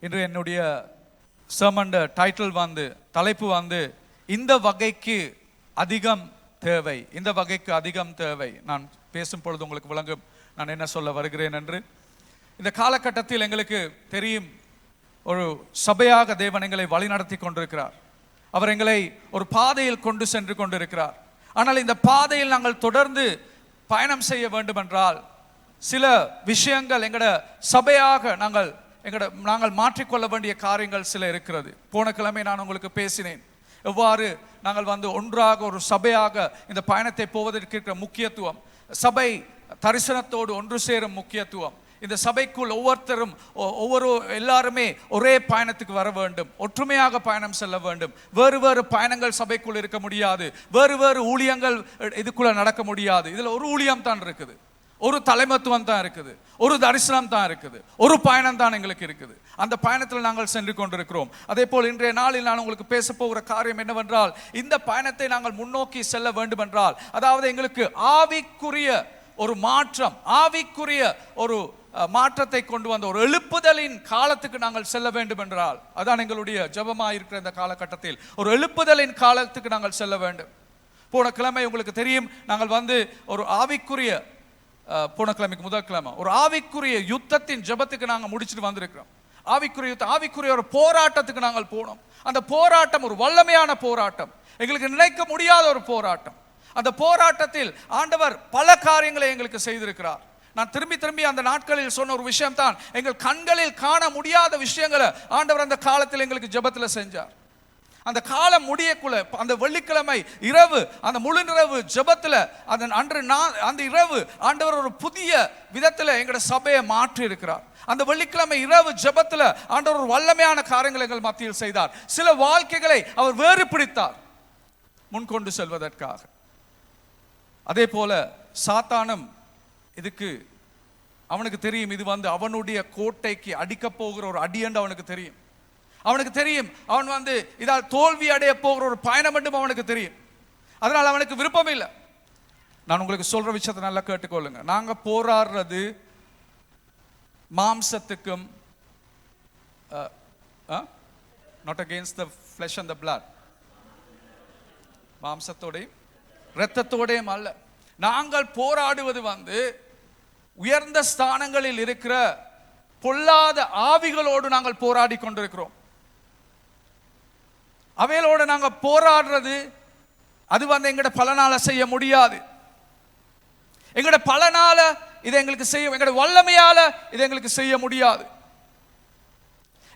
இன்று என்னுடைய sermon title தலைப்பு இந்த வகைக்கு அதிகம் தேவை. இந்த வகைக்கு அதிகம் தேவை. நான் பேசும் பொழுது உங்களுக்கு விளங்கும் நான் என்ன சொல்ல வருகிறேன் என்று. இந்த காலகட்டத்தில் எங்களுக்கு தெரியும், ஒரு சபையாக தேவன் எங்களை வழிநடத்தி கொண்டிருக்கிறார். அவர் எங்களை ஒரு பாதையில் கொண்டு சென்று கொண்டிருக்கிறார். ஆனால் இந்த பாதையில் நாங்கள் தொடர்ந்து பயணம் செய்ய வேண்டும் என்றால் சில விஷயங்கள் எங்களோட சபையாக நாங்கள் மாற்றிக்கொள்ள வேண்டிய காரியங்கள் சில இருக்கிறது. போன கிழமை நான் உங்களுக்கு பேசினேன், எவ்வாறு நாங்கள் ஒன்றாக ஒரு சபையாக இந்த பயணத்தை போவதற்கு இருக்கிற முக்கியத்துவம், சபை தரிசனத்தோடு ஒன்று சேரும் முக்கியத்துவம், இந்த சபைக்குள் ஒவ்வொருத்தரும் எல்லாருமே ஒரே பயணத்துக்கு வர வேண்டும், ஒற்றுமையாக பயணம் செல்ல வேண்டும். வேறு வேறு பயணங்கள் சபைக்குள் இருக்க முடியாது, வேறு வேறு ஊழியங்கள் இதுக்குள்ள நடக்க முடியாது. இதுல ஒரு ஊழியம் தான் இருக்குது, ஒரு தலைமத்துவம் தான் இருக்குது, ஒரு தரிசனம் தான் இருக்குது, ஒரு பயணம் தான் எங்களுக்கு இருக்குது. அந்த பயணத்தில் நாங்கள் சென்று கொண்டிருக்கிறோம். அதே போல் இன்றைய நாளில் நான் உங்களுக்கு பேச போகிற காரியம் என்னவென்றால், இந்த பயணத்தை நாங்கள் முன்னோக்கி செல்ல வேண்டும் என்றால், அதாவது எங்களுக்கு ஆவிக்குரிய ஒரு மாற்றம், ஆவிக்குரிய ஒரு மாற்றத்தை கொண்டு வந்த ஒரு எழுப்புதலின் காலத்துக்கு நாங்கள் செல்ல வேண்டும் என்றால், அதான் எங்களுடைய ஜெபமாக இருக்கிற இந்த காலகட்டத்தில் ஒரு எழுப்புதலின் காலத்துக்கு நாங்கள் செல்ல வேண்டும். போன கிழமை உங்களுக்கு தெரியும், நாங்கள் ஒரு ஆவிக்குரிய போன கிழமைக்கு முதல் கிழமை ஒரு ஆவிக்குரிய யுத்தத்தின் ஜெபத்துக்கு நாங்கள் முடிச்சுட்டு வந்திருக்கிறோம். ஆவிக்குரிய ஒரு போராட்டத்துக்கு நாங்கள் போனோம். அந்த போராட்டம் ஒரு வல்லமையான போராட்டம், எங்களுக்கு நினைக்க முடியாத ஒரு போராட்டம். அந்த போராட்டத்தில் ஆண்டவர் பல காரியங்களை எங்களுக்கு செய்திருக்கிறார். நான் திரும்பி அந்த நாட்களில் சொன்ன ஒரு விஷயம் தான், எங்கள் கண்களில் காண முடியாத விஷயங்களை ஆண்டவர் அந்த காலத்தில் எங்களுக்கு ஜெபத்தில் செஞ்சார். அந்த காலம் முடியக்குள்ள அந்த வெள்ளிக்கிழமை இரவு, அந்த முழு இரவு ஜெபத்தில் அந்த இரவு ஆண்டவர் ஒரு புதிய விதத்தில் எங்களோட சபையை மாற்றி இருக்கிறார். அந்த வெள்ளிக்கிழமை இரவு ஜெபத்தில் ஆண்டவர் ஒரு வல்லமையான காரியங்களை எங்கள் மத்தியில் செய்தார். சில வாழ்க்கைகளை அவர் வேறு பிடித்தார் முன்கொண்டு செல்வதற்காக. அதே போல சாத்தானும் இதுக்கு அவனுக்கு தெரியும், இது அவனுடைய கோட்டைக்கு அடிக்க போகிற ஒரு அடி என்று அவனுக்கு தெரியும். அவனுக்கு தெரியும், அவன் இதால் தோல்வி அடைய போகிற ஒரு பயணம் என்றும் அவனுக்கு தெரியும். அதனால் அவனுக்கு விருப்பம் இல்லை. நான் உங்களுக்கு சொல்ற விஷயத்தை நல்லா கேட்டுக்கொள்ளுங்க. நாங்க போராடுறது மாம்சத்துக்கும், not against the flesh and the blood, மாம்சத்தோடையும் இரத்தத்தோடையும் அல்ல. நாங்கள் போராடுவது உயர்ந்த ஸ்தானங்களில் இருக்கிற பொல்லாத ஆவிகளோடு நாங்கள் போராடி கொண்டிருக்கிறோம். அவைகளோடு நாங்கள் போராடுறது அது எங்கட பலனால செய்ய முடியாது. எங்கட பலனால இதை எங்களுக்கு செய்ய, எங்கட வல்லமையால இதை எங்களுக்கு செய்ய முடியாது.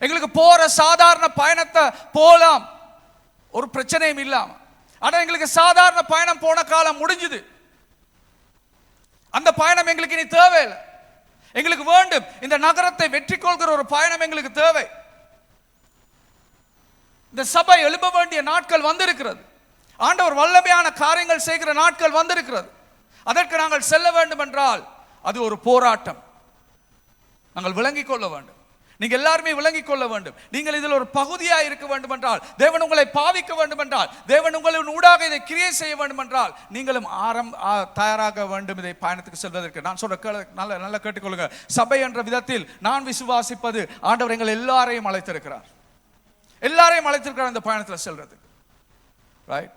எங்களுக்கு போற சாதாரண பயணத்தை போலாம், ஒரு பிரச்சனையும் இல்லாம. ஆனா எங்களுக்கு சாதாரண பயணம் போன காலம் முடிஞ்சுது. அந்த பயணம் எங்களுக்கு இனி தேவையில்லை. எங்களுக்கு வேண்டும் இந்த நகரத்தை வெற்றி கொள்கிற ஒரு பயணம் எங்களுக்கு தேவை. இந்த சபை எழுப்ப வேண்டிய நாட்கள் வந்திருக்கிறது. ஆண்டவர் வல்லமையான காரியங்கள் செய்கிற நாட்கள் வந்திருக்கிறது. அதற்கு நாங்கள் செல்ல வேண்டும் என்றால் அது ஒரு போராட்டம். நாங்கள் விளங்கிக் கொள்ள வேண்டும். நீங்க எல்லாருமே விளங்கிக் கொள்ள வேண்டும். நீங்கள் இதில் ஒரு பகுதியாக இருக்க வேண்டும் என்றால், தேவன் உங்களை பாவிக்க வேண்டும் என்றால், தேவன் உங்களின் ஊடாக இதை கிரியை செய்ய வேண்டும் என்றால், நீங்களும் தயாராக வேண்டும் இதை பயணத்துக்கு செல்வதற்கு. நான் சொல்ற நல்லா கேட்டுக்கொள்ளுங்க. சபை என்ற விதத்தில் நான் விசுவாசிப்பது, ஆண்டவர் எங்கள் எல்லாரையும் அழைத்திருக்கிறார். எல்லாரையும் அழைத்திருக்கிறார் இந்த பயணத்தில் செல்றதுக்கு. ரைட்.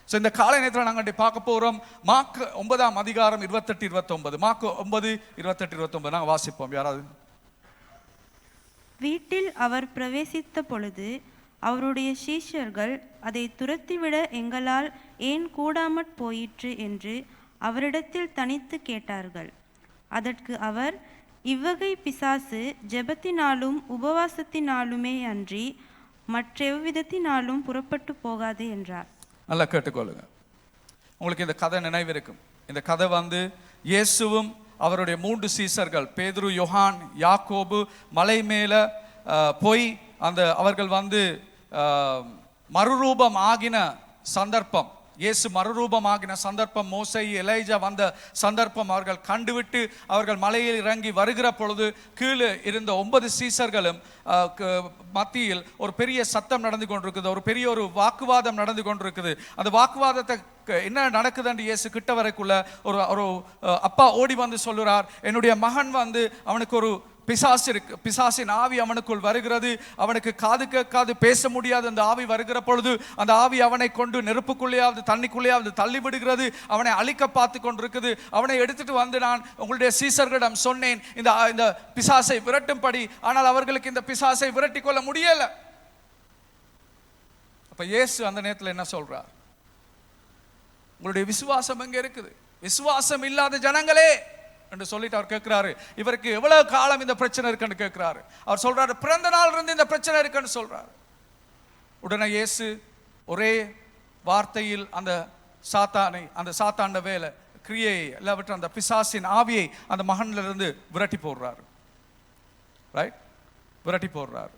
ஸோ இந்த காலை நேரத்தில் நாங்கள் பார்க்க போகிறோம் மார்க் 9ஆம் அதிகாரம் 28-29. மார்க் 9:28-29 நாங்கள் வாசிப்போம். யாராவது? வீட்டில் அவர் பிரவேசித்த பொழுது அவருடைய சீஷர்கள் அதை துரத்திவிட எங்களால் ஏன் கூடாமற் போயிற்று என்று அவரிடத்தில் தனித்து கேட்டார்கள். அதற்கு அவர், இவ்வகை பிசாசு ஜெபத்தினாலும் உபவாசத்தினாலுமே அன்றி மற்றெவ்விதத்தினாலும் புறப்பட்டு போகாது என்றார். நல்லா கேட்டுக்கொள்ளுங்க. உங்களுக்கு இந்த கதை நினைவிருக்கும். இந்த கதை இயேசுவும் அவருடைய 3 சீசர்கள் பேதுரு, யோஹான், யாக்கோபு மலை மேல போய் அவர்கள் மறுரூபம் ஆகின சந்தர்ப்பம், இயேசு மறுரூபம் ஆகின சந்தர்ப்பம், மோசே, எலைஜா வந்த சந்தர்ப்பம் அவர்கள் கண்டுவிட்டு அவர்கள் மலையில் இறங்கி வருகிற பொழுது கீழே இருந்த 9 சீசர்களும் மத்தியில் ஒரு பெரிய சத்தம் நடந்து கொண்டிருக்குது, ஒரு பெரிய ஒரு வாக்குவாதம் நடந்து கொண்டிருக்குது. அந்த வாக்குவாதத்தை என்ன நடக்குதுன்னு இயேசு கிட்ட வரைக்குள்ள ஒரு அப்பா ஓடி சொல்லுறார், என்னுடைய மகன் அவனுக்கு ஒரு பிசாசு இருக்கு, பிசாசின் ஆவி அவனுக்குள் வருகிறது. அவனுக்கு காது கேட்காது, பேச முடியாது. அந்த ஆவி வருகிற பொழுது அந்த ஆவி அவனை கொண்டு நெருப்புக்குள்ளேயாவது தண்ணிக்குள்ளேயாவது தள்ளி விடுகிறது. அவனை அழிக்க பார்த்து கொண்டிருக்குது. அவனை எடுத்துட்டு வந்து நான் உங்களுடைய சீசர்களிடம் சொன்னேன் இந்த பிசாசை விரட்டும்படி. ஆனால் அவர்களுக்கு இந்த பிசாசை விரட்டி கொள்ள முடியல. அப்ப இயேசு அந்த நேரத்தில் என்ன சொல்றார்? உங்களுடைய விசுவாசம் எங்க இருக்குது? விசுவாசம் இல்லாத ஜனங்களே என்று சொல்லிட்டு அவர் கேட்கிறாரு, இவருக்கு எவ்வளவு காலம் இந்த பிரச்சனை இருக்குன்னு கேட்கிறாரு. அவர் சொல்றாரு, பிறந்த நாள் இருந்து இந்த பிரச்சனை இருக்குன்னு சொல்றாரு. உடனே இயேசு ஒரே வார்த்தையில் அந்த சாத்தாண்ட வேலை கிரியையை எல்லாவற்றும் அந்த பிசாசின் ஆவியை அந்த மகன்ல இருந்து விரட்டி போடுறாரு. ரைட், விரட்டி போடுறாரு.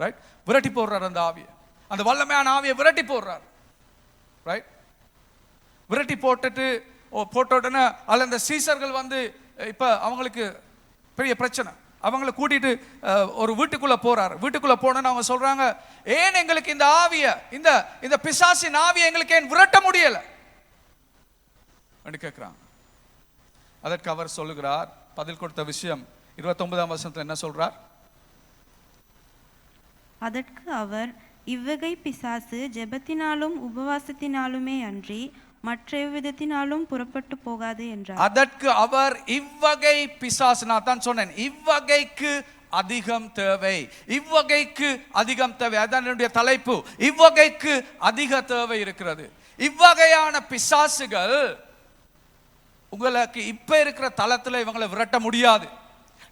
ரைட், விரட்டி போடுறாரு அந்த ஆவியை, அந்த வல்லமையான ஆவியை விரட்டி போடுறாரு. ரைட், விரட்டி போட்ட உடனே அதில் அந்த சீசர்கள் வந்து இப்போ அவங்களுக்கு பெரிய பிரச்சனை. அவங்கள கூட்டிட்டு ஒரு வீட்டுக்குள்ள போறாரு. வீட்டுக்குள்ள போனோன்னு அவங்க சொல்றாங்க, ஏன் எங்களுக்கு இந்த ஆவியை, இந்த பிசாசின் ஆவியை எங்களுக்கு ஏன் விரட்ட முடியல என்று கேட்கிறாங்க. அதற்கு அவர் சொல்லுகிறார், பதில் கொடுத்த விஷயம் 29ஆம் வசனத்தில் என்ன சொல்றார்? அதற்கு அவர், இவ்வகை பிசாசு ஜெபத்தினாலும் உபவாசத்தினாலுமே அன்றி மற்ற விதத்தினாலும் புறப்பட்டு போகாது என்றார். அதற்கு அவர், இவ்வகை பிசாசு, நான் தான் சொன்னேன், இவ்வகைக்கு அதிகம் தேவை, இவ்வகைக்கு அதிகம் தேவை. அதான் என்னுடைய தலைப்பு, இவ்வகைக்கு அதிக தேவை இருக்கிறது. இவ்வகையான பிசாசுகள் உங்களுக்கு இப்ப இருக்கிற தளத்துல இவங்களை விரட்ட முடியாது.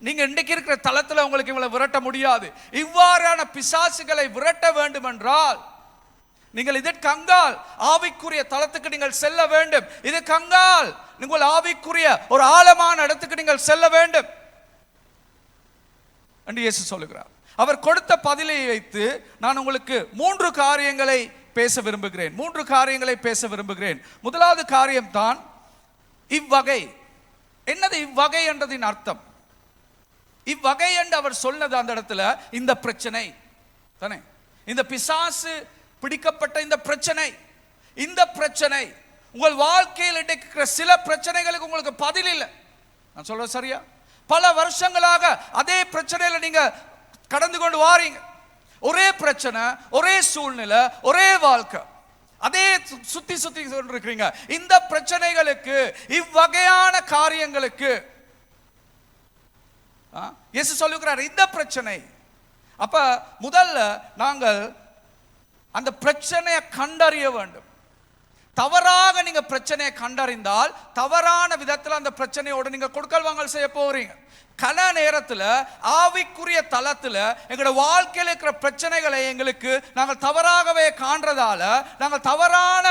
நீங்க இன்றைக்கு இருக்கிற தளத்துல உங்களுக்கு இவங்களை விரட்ட முடியாது. இவ்வாறான பிசாசுகளை விரட்ட வேண்டும் என்றால் நீங்கள் இதற்கு அங்கால் ஆவிக்குரிய தளத்துக்கு நீங்கள் செல்ல வேண்டும். இதற்கு அங்கால் நீங்கள் ஆவிக்குரிய ஒரு ஆழமான இடத்துக்கு நீங்கள் செல்ல வேண்டும் என்று இயேசு சொல்லுகிறார். அவர் கொடுத்த பதிலை வைத்து நான் உங்களுக்கு 3 காரியங்களை பேச விரும்புகிறேன். முதலாவது காரியம் தான் இவ்வகை. என்னது இவ்வகை என்றதின் அர்த்தம்? இவ்வகை என்று அவர் சொன்னது அந்த இடத்துல இந்த பிரச்சனை தானே, இந்த பிசாசு பிடிக்கப்பட்ட இந்த பிரச்சனை உங்கள் வாழ்க்கையில் இருக்கிற சில பிரச்சனைகளுக்கு உங்களுக்கு பதில் இல்லை. நான் சொல்றது சரியா? பல வருஷங்களாக அதே பிரச்சனையில நீங்க கடந்து கொண்டு வாரீங்க. ஒரே பிரச்சனை, ஒரே சூழ்நிலை, ஒரே வாழ்க்கை, அதே சுத்தி கொண்டிருக்கிறீங்க. இந்த பிரச்சனைகளுக்கு, இவ்வகையான காரியங்களுக்கு இயேசு சொல்லுகிறார் இந்த பிரச்சனை. அப்ப முதல்ல நாங்கள் அந்த பிரச்சனையை கண்டறிய வேண்டும். தவறாக நீங்க பிரச்சனையை கண்டறிந்தால் தவறான விதத்தில் அந்த பிரச்சனையோடு நீங்க கொடுக்கல் வாங்கல் செய்ய போறீங்க. கல நேரத்தில் ஆவிக்குரிய தளத்தில் எங்களோட வாழ்க்கையில் இருக்கிற பிரச்சனைகளை எங்களுக்கு நாங்கள் தவறாகவே காண்றதால நாங்கள் தவறான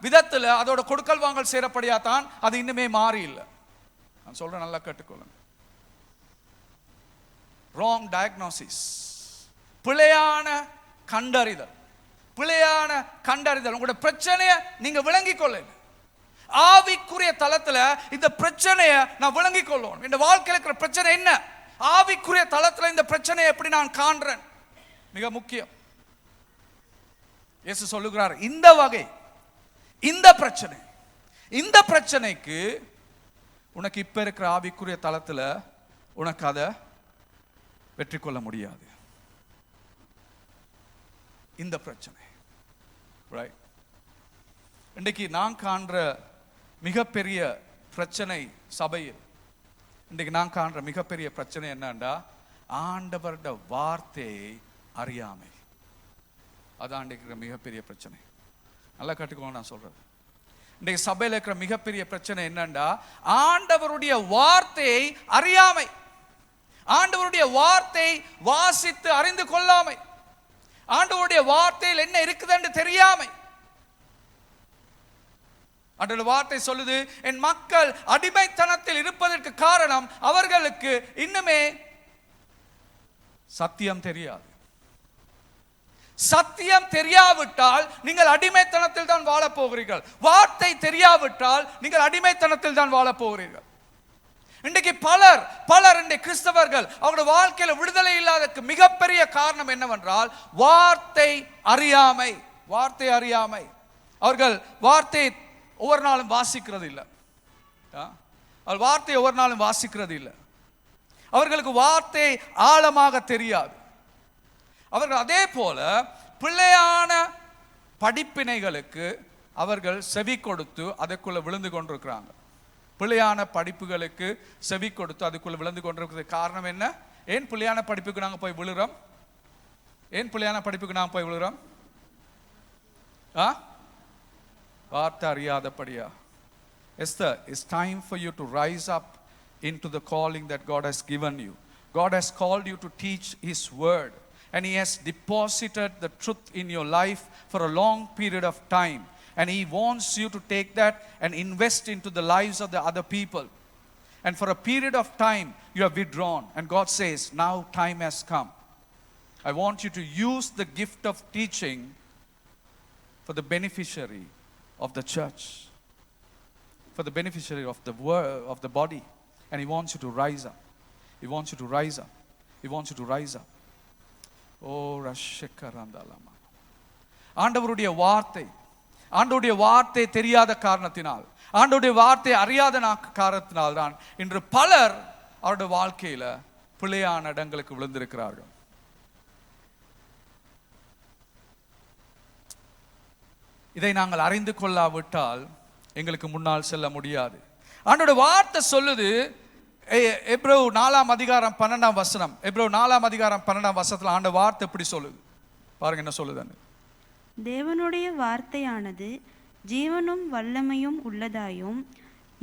விதத்தில் அதோட கொடுக்கல் வாங்கல் செய்யறபடியா தான் அது இன்னுமே மாறி இல்லை. நான் சொல்றேன், நல்லா கேட்டுக்கொள்ளுங்க. ராங் டயக்னோசிஸ், பிழையான கண்டறிதல். உங்களுடைய பிரச்சனையை நீங்க விளங்கிக் கொள்ள. ஆவிக்குரிய தளத்துல இந்த பிரச்சனையை நான் விளங்கிக் கொள்ளணும். இந்த வாழ்க்கையில் இருக்கிற பிரச்சனை என்ன, ஆவிக்குரிய தளத்துல இந்த பிரச்சனையை எப்படி நான் காண்றேன், மிக முக்கியம். இயேசு சொல்லுகிறார், இந்த வகை, இந்த பிரச்சனைக்கு உனக்கு இப்ப இருக்கிற ஆவிக்குரிய தளத்துல உனக்கு அதை வெற்றி கொள்ள முடியாது. இந்த பிரச்சனை ரைட். இன்றைக்கு நான் காண்ற மிகப்பெரிய பிரச்சனை சபையில், இன்றைக்கு நான் காண்ற மிகப்பெரிய பிரச்சனை என்னண்டா, ஆண்டவருடைய வார்த்தையை அறியாமை. அதான் இன்றைக்கு மிகப்பெரிய பிரச்சனை. நல்லா கட்டுக்கோங்க நான் சொல்றது. இன்றைக்கு சபையில் இருக்கிற மிகப்பெரிய பிரச்சனை என்னண்டா, ஆண்டவருடைய வார்த்தையை அறியாமை, ஆண்டவருடைய வார்த்தை வாசித்து அறிந்து கொள்ளாமை, ஆண்டவருடைய வார்த்தையில் என்ன இருக்குது என்று தெரியாமை. ஆண்டவருடைய வார்த்தை சொல்லுது, என் மக்கள் அடிமைத்தனத்தில் இருப்பதற்கு காரணம் அவர்களுக்கு இன்னுமே சத்தியம் தெரியாது. சத்தியம் தெரியாவிட்டால் நீங்கள் அடிமைத்தனத்தில் தான் வாழப் போகிறீர்கள். வார்த்தை தெரியாவிட்டால் நீங்கள் அடிமைத்தனத்தில் தான் வாழப் போகிறீர்கள். இன்றைக்கு பலர் இன்றைக்கு கிறிஸ்தவர்கள் அவருடைய வாழ்க்கையில விடுதலை இல்லாததுக்கு மிகப்பெரிய காரணம் என்னவென்றால் வார்த்தை அறியாமை. அவர்கள் வார்த்தை ஒவ்வொரு நாளும் வாசிக்கிறது இல்லை. அவர் வார்த்தையை ஒவ்வொரு நாளும் வாசிக்கிறது இல்லை. அவர்களுக்கு வார்த்தை ஆழமாக தெரியாது. அவர்கள் அதே போல பிள்ளையான படிப்பினைகளுக்கு அவர்கள் செவி கொடுத்து அதுக்குள்ள விழுந்து கொண்டிருக்கிறாங்க. பிள்ளையான படிப்புகளுக்கு செவி கொடுத்து அதுக்குள்ள விழுந்து கொண்டிருக்கிறது காரணம் என்ன? ஏன் பிள்ளையான படிப்புக்கு நாங்கள் போய் விழுறோம்? ஏன் பிள்ளையான படிப்புக்கு நாங்கள் போய் விழுறோம்? வார்த்தை அறியாதபடியா? Esther, it's time for you to rise up into the calling that God has given you. God has called you to teach His word, and He has deposited the truth in your life for a long period of time, and He wants you to take that and invest into the lives of the other people. And for a period of time you have withdrawn, and God says, now time has come. I want you to use the gift of teaching for the beneficiary of the church, for the beneficiary of the world, of the body. And He wants you to rise up. He wants you to rise up. He wants you to rise up. Oh, Rashekarandalam. ஆண்டவருடைய வார்த்தை தெரியாத காரணத்தினால், ஆண்டவருடைய வார்த்தை அறியாத காரணத்தினால் தான் இன்று பலர் அவருடைய வாழ்க்கையில பிள்ளையான இடங்களுக்கு விழுந்திருக்கிறார்கள். இதை நாங்கள் அறிந்து கொள்ளாவிட்டால் எங்களுக்கு முன்னால் செல்ல முடியாது. ஆண்டவருடைய வார்த்தை சொல்லுது, எபிரேயர் 4:12 எபிரேயர் 4:12 ஆண்ட வார்த்தை எப்படி சொல்லுது பாருங்க, என்ன சொல்லுதுன்னு. தேவனுடைய வார்த்தையானது ஜீவனும் வல்லமையும் உள்ளதாயும்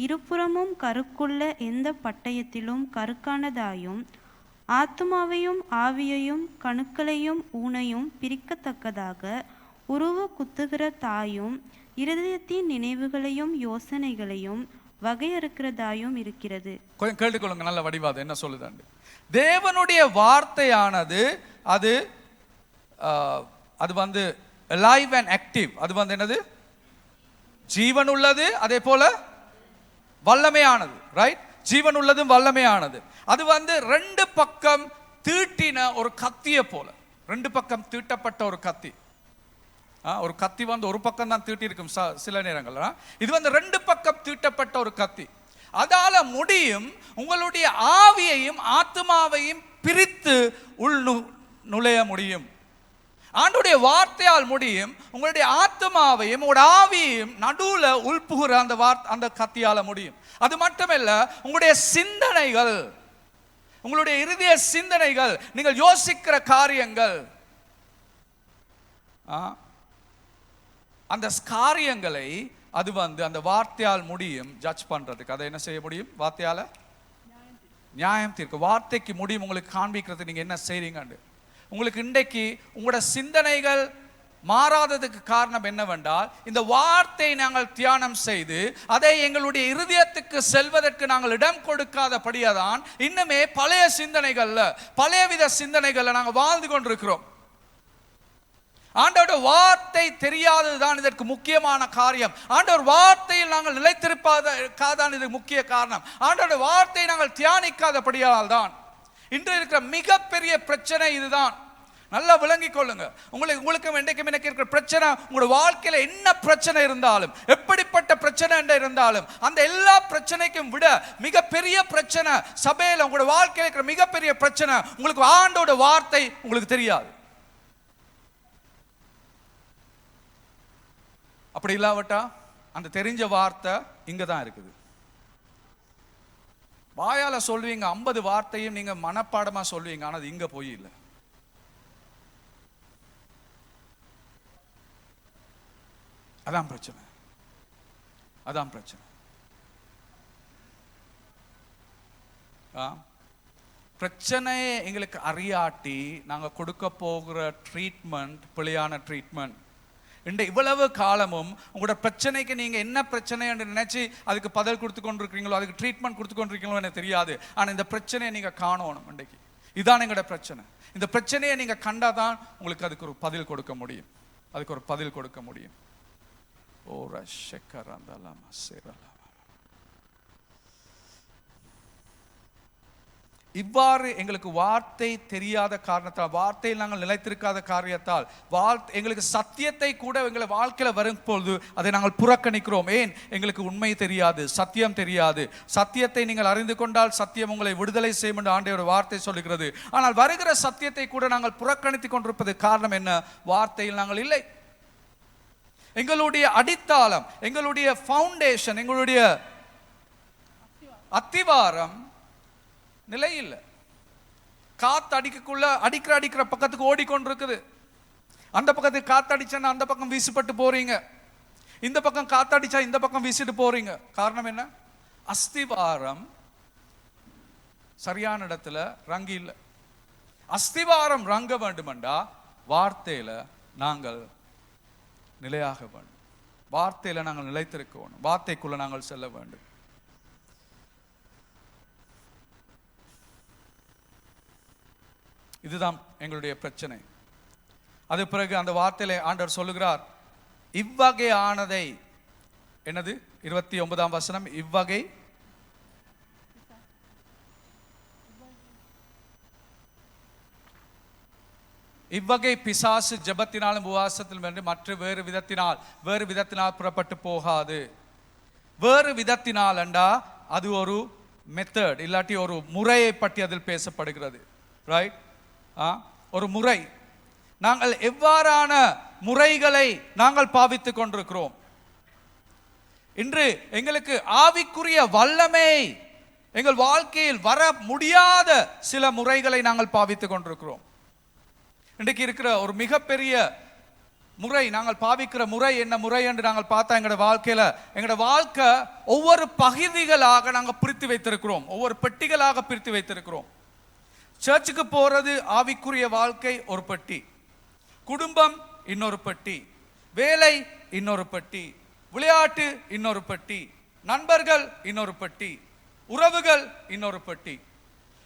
இருபுறமும் கருக்குள்ள எந்த பட்டயத்திலும் கருக்கானதாயும் ஆத்துமாவையும் ஆவியையும் கணுக்களையும் ஊனையும் பிரிக்கத்தக்கதாக உருவ குத்துகிற தாயும் இருதயத்தின் நினைவுகளையும் யோசனைகளையும் வகையறுக்கிறதாயும் இருக்கிறது. கொஞ்சம் கேட்டுக்கொள்ளுங்க, நல்ல வடிவாதம் என்ன சொல்லுதாண்டு. தேவனுடைய வார்த்தையானது அது வந்து alive and active. அது வந்து என்னது? ஜீவன் உள்ளது, அதே போல வல்லமையானது. ரைட்? ஜீவன் உள்ளதும் வல்லமையானது. அது வந்து ரெண்டு பக்கம் தீட்டின ஒரு கத்தியை போல, ரெண்டு பக்கம் தீட்டப்பட்ட ஒரு கத்தி. ஒரு கத்தி வந்து ஒரு பக்கம் தான் தீட்டி இருக்கும் சில நேரங்கள். இது வந்து ரெண்டு பக்கம் தீட்டப்பட்ட ஒரு கத்தி. அதால முடியும் உங்களுடைய ஆவியையும் ஆத்மாவையும் பிரித்து உள் நுழைய முடியும். ஆண்டவருடைய வார்த்தையால் முடியும் உங்களுடைய ஆத்மாவையும் உங்களுடைய ஆவியையும் நடுவுல உள்புகிற அந்த கத்தியால முடியும். அது மட்டுமல்ல, உங்களுடைய சிந்தனைகள், உங்களுடைய இருதய சிந்தனைகள், நீங்கள் யோசிக்கிற காரியங்கள், அந்த காரியங்களை அது வந்து அந்த வார்த்தையால் முடியும் ஜட்ஜ் பண்றதுக்கு. அதை என்ன செய்ய முடியும்? வார்த்தையால நியாயம் தீர்க்க வார்த்தைக்கு முடியும் உங்களுக்கு காண்பிக்கிறது நீங்க என்ன செய்றீங்கன்னு. உங்களுக்கு இன்றைக்கு உங்களோட சிந்தனைகள் மாறாததுக்கு காரணம் என்னவென்றால், இந்த வார்த்தை நாங்கள் தியானம் செய்து அதை எங்களுடைய இருதயத்துக்கு செல்வதற்கு நாங்கள் இடம் கொடுக்காதபடியாதான் இன்னுமே பழைய சிந்தனைகள்ல பழையவித சிந்தனைகள்ல நாங்கள் வாழ்ந்து கொண்டிருக்கிறோம். ஆண்டவருடைய வார்த்தை தெரியாததுதான் இதற்கு முக்கியமான காரியம். ஆண்டவர் வார்த்தையில் நாங்கள் நிலைத்திருப்பதற்காதான் இது முக்கிய காரணம். ஆண்டவருடைய வார்த்தையை நாங்கள் தியானிக்காதபடியால் தான் இன்று இருக்கிற மிகப்பெரிய பிரச்சனை இதுதான். நல்லா விளங்கிக் கொள்ளுங்க. உங்களுக்கு இன்றைக்கும் எனக்கு இருக்கிற பிரச்சனை, உங்களோட வாழ்க்கையில என்ன பிரச்சனை இருந்தாலும், எப்படிப்பட்ட பிரச்சனை இருந்தாலும், அந்த எல்லா பிரச்சனைக்கும் விட மிகப்பெரிய பிரச்சனை சபையில உங்களோட வாழ்க்கையில இருக்கிற மிகப்பெரிய பிரச்சனை உங்களுக்கு ஆண்டவருடைய வார்த்தை உங்களுக்கு தெரியாது. அப்படி இல்லாவிட்டா அந்த தெரிஞ்ச வார்த்தை இங்க தான் இருக்குது. வாயால சொல்வீங்க 50 வார்த்தையும் நீங்க மனப்பாடமா சொல்வீங்க, ஆனா அது இங்க போய் இல்லை. அதான் பிரச்சனை, அதான் பிரச்சனை. பிரச்சனையை எங்களுக்கு அறியாட்டி நாங்க கொடுக்க போகிற ட்ரீட்மெண்ட் பிழையான ட்ரீட்மெண்ட். இவ்வளவு காலமும் உங்களோட பிரச்சனைக்கு நீங்க என்ன பிரச்சனை என்று நினைச்சு அதுக்கு பதில் கொடுத்து கொண்டிருக்கீங்களோ, அதுக்கு ட்ரீட்மெண்ட் கொடுத்து கொண்டிருக்கீங்களோ எனக்கு தெரியாது. ஆனா இந்த பிரச்சனையை நீங்க காணணும். இன்றைக்கு இதுதான் எங்களோட பிரச்சனை. இந்த பிரச்சனையை நீங்க கண்டாதான் உங்களுக்கு அதுக்கு ஒரு பதில் கொடுக்க முடியும், அதுக்கு ஒரு பதில் கொடுக்க முடியும். ஓ ரஷக்கரந்தலம சேரல. இவ்வாறு எங்களுக்கு வார்த்தை தெரியாத காரணத்தால், வார்த்தையில் நாங்கள் நிலைத்திருக்காத காரியத்தால், எங்களுக்கு சத்தியத்தை கூட எங்களை வாழ்க்கையில் வரும்பொழுது அதை நாங்கள் புறக்கணிக்கிறோம். ஏன்? எங்களுக்கு உண்மை தெரியாது, சத்தியம் தெரியாது. சத்தியத்தை நீங்கள் அறிந்து கொண்டால் சத்தியம் உங்களை விடுதலை செய்யும் என்று ஆண்டவர் வார்த்தை சொல்லுகிறது. ஆனால் வருகிற சத்தியத்தை கூட நாங்கள் புறக்கணித்துக் கொண்டிருப்பது காரணம் என்ன? வார்த்தையில் நாங்கள் இல்லை. எங்களுடைய அடித்தாளம், எங்களுடைய ஃபவுண்டேஷன், எங்களுடைய அத்திவாரம் நிலை இல்லை. காத்து அடிக்கக்குள்ள அடிக்கிற பக்கத்துக்கு ஓடிக்கொண்டிருக்குது. அந்த பக்கத்துக்கு காத்து அடிச்சா அந்த பக்கம் வீசுப்பட்டு போறீங்க, இந்த பக்கம் காத்து அடிச்சா இந்த பக்கம் வீசிட்டு போறீங்க. காரணம் என்ன? அஸ்திவாரம் சரியான இடத்துல ரங்கு இல்லை. அஸ்திவாரம் ரங்க வேண்டுமெண்டா வார்த்தையில நாங்கள் நிலையாக வேண்டும். வார்த்தையில நாங்கள் நிலைத்திருக்க வேண்டும். வார்த்தைக்குள்ள நாங்கள் செல்ல வேண்டும். இதுதான் எங்களுடைய பிரச்சனை. அது பிறகு அந்த வார்த்தையில ஆண்டவர் சொல்லுகிறார், இவ்வகையானதை, என்னது 29ஆம் வசனம், இவ்வகை பிசாசு ஜெபத்தினாலும் உபவாசத்திலும் என்று மற்ற வேறு விதத்தினால் புறப்பட்டு போகாது. வேறு விதத்தினால் என்றா அது ஒரு மெத்தட், இல்லாட்டி ஒரு முறையை பற்றி அதில் பேசப்படுகிறது. ரைட்? ஒரு முறை. நாங்கள் எவ்வாறான முறைகளை நாங்கள் பாவித்துக் கொண்டிருக்கிறோம்? இன்று எங்களுக்கு ஆவிக்குரிய வல்லமை எங்கள் வாழ்க்கையில் வர முடியாத சில முறைகளை நாங்கள் பாவித்துக் கொண்டிருக்கிறோம். இன்றைக்கு இருக்கிற ஒரு மிகப்பெரிய முறை, நாங்கள் பாவிக்கிற முறை என்ன முறை என்று நாங்கள் பார்த்தா, எங்களோட வாழ்க்கை ஒவ்வொரு பகுதிகளாக நாங்கள் பிரித்து வைத்திருக்கிறோம், ஒவ்வொரு பெட்டிகளாக பிரித்து வைத்திருக்கிறோம். சர்ச்சுக்கு போறது ஆவிக்குரிய வாழ்க்கை ஒரு பெட்டி, குடும்பம் இன்னொரு பெட்டி, வேலை இன்னொரு பெட்டி, விளையாட்டு இன்னொரு பெட்டி, நண்பர்கள் இன்னொரு பெட்டி, உறவுகள் இன்னொரு பெட்டி.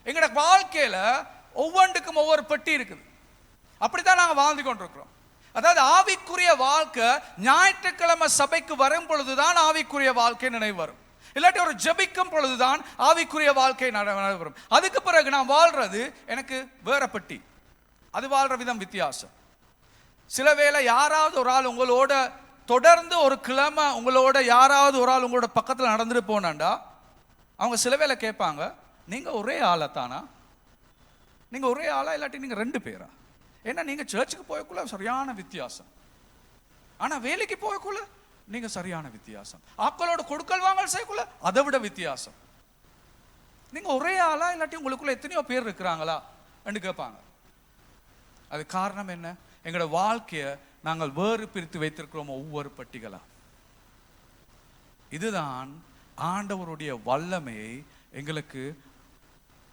எங்களோட வாழ்க்கையில ஒவ்வொன்றுக்கும் ஒவ்வொரு பெட்டி இருக்குது. அப்படித்தான் நாங்கள் வாழ்ந்து கொண்டிருக்கிறோம். அதாவது ஆவிக்குரிய வாழ்க்கை ஞாயிற்றுக்கிழமை சபைக்கு வரும் பொழுதுதான் ஆவிக்குரிய வாழ்க்கை நினைவு வரும். இல்லாட்டி ஒரு ஜெபிக்கும் பொழுதுதான் ஆவிக்குரிய வாழ்க்கை நடைபெறும். அதுக்கு பிறகு நான் வாழ்றது எனக்கு வேற பெட்டி. அது வாழ்ற விதம் வித்தியாசம். சில வேளை யாராவது ஒரு ஆள் உங்களோட தொடர்ந்து ஒரு கிழமை உங்களோட யாராவது ஒரு ஆள் உங்களோட பக்கத்தில் நடந்துட்டு போனாண்டா அவங்க சில வேளை கேட்பாங்க, நீங்க ஒரே ஆளா தானா? நீங்க ஒரே ஆளா இல்லாட்டி நீங்க ரெண்டு பேரா? ஏன்னா நீங்க சர்ச்சுக்கு போயக்குள்ள சரியான வித்தியாசம், ஆனா வேலைக்கு போயக்குள்ள நீங்க சரியான வித்தியாசம், ஆக்களோட கொடுக்கல் வாங்கல் செய்யக்குள்ள அதை விட வித்தியாசம். நீங்க ஒரே ஆளா இல்லாட்டி உங்களுக்குள்ள எத்தனையோ பேர் இருக்கிறாங்களா என்று கேட்பாங்க. அது காரணம் என்ன? எங்களோட வாழ்க்கையை நாங்கள் வேறு பிரித்து வைத்திருக்கிறோம் ஒவ்வொரு பட்டிகளா. இதுதான் ஆண்டவருடைய வல்லமையை எங்களுக்கு